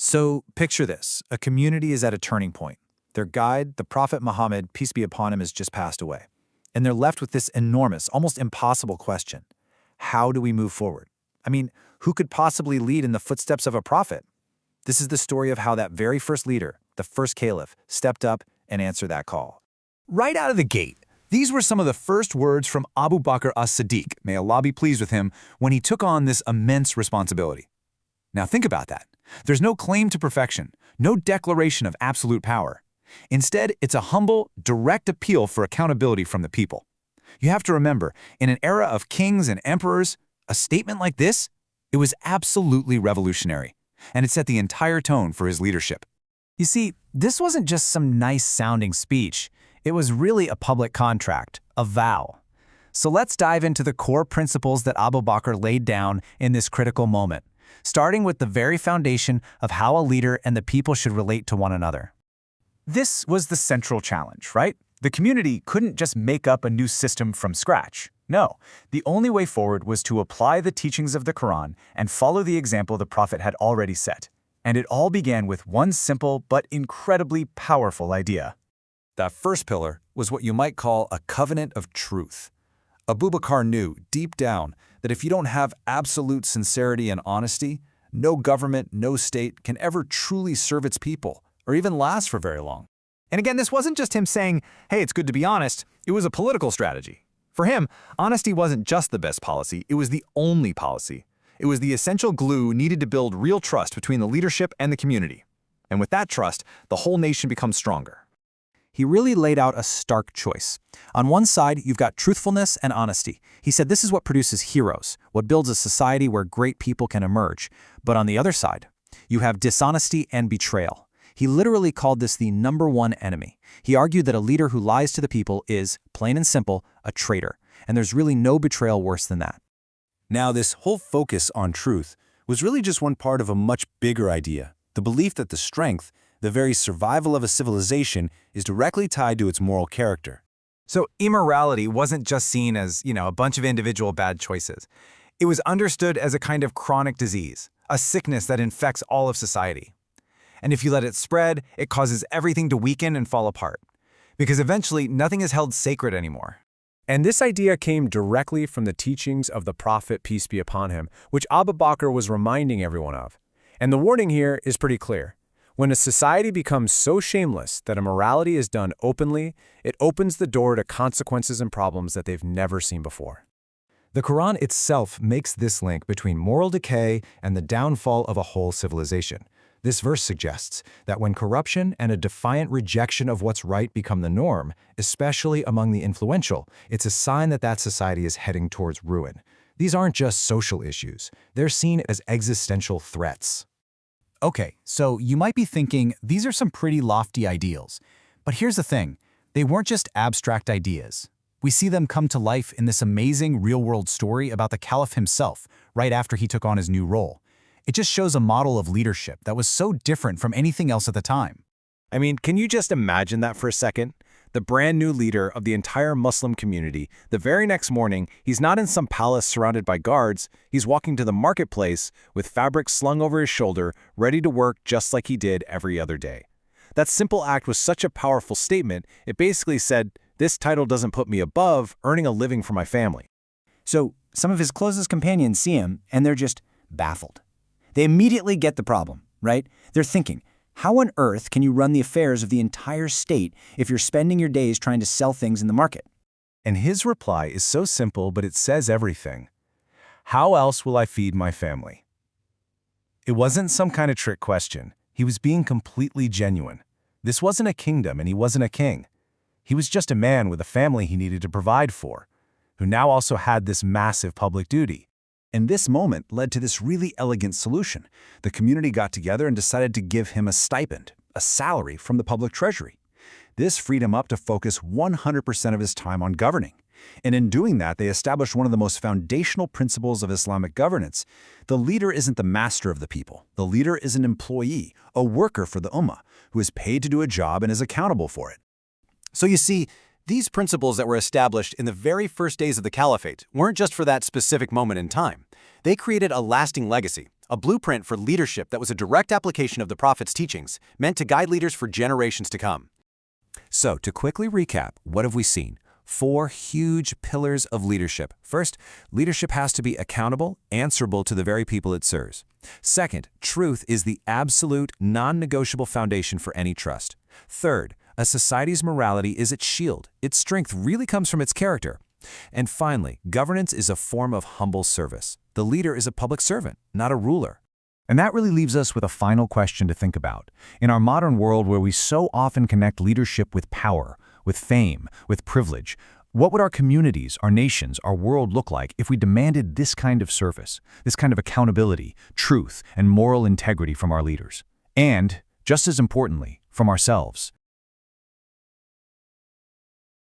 So picture this. A community is at a turning point. Their guide, the Prophet Muhammad, peace be upon him, has just passed away. And they're left with this enormous, almost impossible question. How do we move forward? I mean, who could possibly lead in the footsteps of a prophet? This is the story of how that very first leader, the first caliph, stepped up and answered that call. Right out of the gate, these were some of the first words from Abu Bakr as-Siddiq, may Allah be pleased with him, when he took on this immense responsibility. Now think about that. There's no claim to perfection, no declaration of absolute power. Instead, it's a humble, direct appeal for accountability from the people. You have to remember, in an era of kings and emperors, a statement like this, it was absolutely revolutionary, and it set the entire tone for his leadership. You see, this wasn't just some nice-sounding speech. It was really a public contract, a vow. So let's dive into the core principles that Abu Bakr laid down in this critical moment, starting with the very foundation of how a leader and the people should relate to one another. This was the central challenge, right? The community couldn't just make up a new system from scratch. No, the only way forward was to apply the teachings of the Quran and follow the example the Prophet had already set. And it all began with one simple but incredibly powerful idea. That first pillar was what you might call a covenant of truth. Abu Bakr knew, deep down, that if you don't have absolute sincerity and honesty, no government, no state can ever truly serve its people, or even last for very long. And again, this wasn't just him saying, hey, it's good to be honest. It was a political strategy. For him, honesty wasn't just the best policy, it was the only policy. It was the essential glue needed to build real trust between the leadership and the community. And with that trust, the whole nation becomes stronger. He really laid out a stark choice. On one side, you've got truthfulness and honesty. He said this is what produces heroes, what builds a society where great people can emerge. But on the other side, you have dishonesty and betrayal. He literally called this the #1 enemy. He argued that a leader who lies to the people is, plain and simple, a traitor. And there's really no betrayal worse than that. Now, this whole focus on truth was really just one part of a much bigger idea, the belief that the strength, the very survival of a civilization, is directly tied to its moral character. So immorality wasn't just seen as, a bunch of individual bad choices. It was understood as a kind of chronic disease, a sickness that infects all of society. And if you let it spread, it causes everything to weaken and fall apart. Because eventually, nothing is held sacred anymore. And this idea came directly from the teachings of the Prophet, peace be upon him, which Abu Bakr was reminding everyone of. And the warning here is pretty clear. When a society becomes so shameless that immorality is done openly, it opens the door to consequences and problems that they've never seen before. The Quran itself makes this link between moral decay and the downfall of a whole civilization. This verse suggests that when corruption and a defiant rejection of what's right become the norm, especially among the influential, it's a sign that that society is heading towards ruin. These aren't just social issues. They're seen as existential threats. Okay, so you might be thinking, these are some pretty lofty ideals. But here's the thing, they weren't just abstract ideas. We see them come to life in this amazing real-world story about the Caliph himself, right after he took on his new role. It just shows a model of leadership that was so different from anything else at the time. I mean, can you just imagine that for a second? The brand new leader of the entire Muslim community, the very next morning, he's not in some palace surrounded by guards, he's walking to the marketplace with fabric slung over his shoulder, ready to work just like he did every other day. That simple act was such a powerful statement, it basically said, this title doesn't put me above earning a living for my family. So some of his closest companions see him, and they're just baffled. They immediately get the problem, right? They're thinking, how on earth can you run the affairs of the entire state if you're spending your days trying to sell things in the market? And his reply is so simple, but it says everything. How else will I feed my family? It wasn't some kind of trick question. He was being completely genuine. This wasn't a kingdom, and he wasn't a king. He was just a man with a family he needed to provide for, who now also had this massive public duty. And this moment led to this really elegant solution. The community got together and decided to give him a stipend, a salary from the public treasury. This freed him up to focus 100% of his time on governing. And in doing that, they established one of the most foundational principles of Islamic governance. The leader isn't the master of the people. The leader is an employee, a worker for the ummah, who is paid to do a job and is accountable for it. So you see, these principles that were established in the very first days of the Caliphate weren't just for that specific moment in time. They created a lasting legacy, a blueprint for leadership that was a direct application of the Prophet's teachings, meant to guide leaders for generations to come. So, to quickly recap, what have we seen? 4 huge pillars of leadership. First, leadership has to be accountable, answerable to the very people it serves. Second, truth is the absolute, non-negotiable foundation for any trust. Third, a society's morality is its shield. Its strength really comes from its character. And finally, governance is a form of humble service. The leader is a public servant, not a ruler. And that really leaves us with a final question to think about. In our modern world where we so often connect leadership with power, with fame, with privilege, what would our communities, our nations, our world look like if we demanded this kind of service, this kind of accountability, truth, and moral integrity from our leaders? And, just as importantly, from ourselves.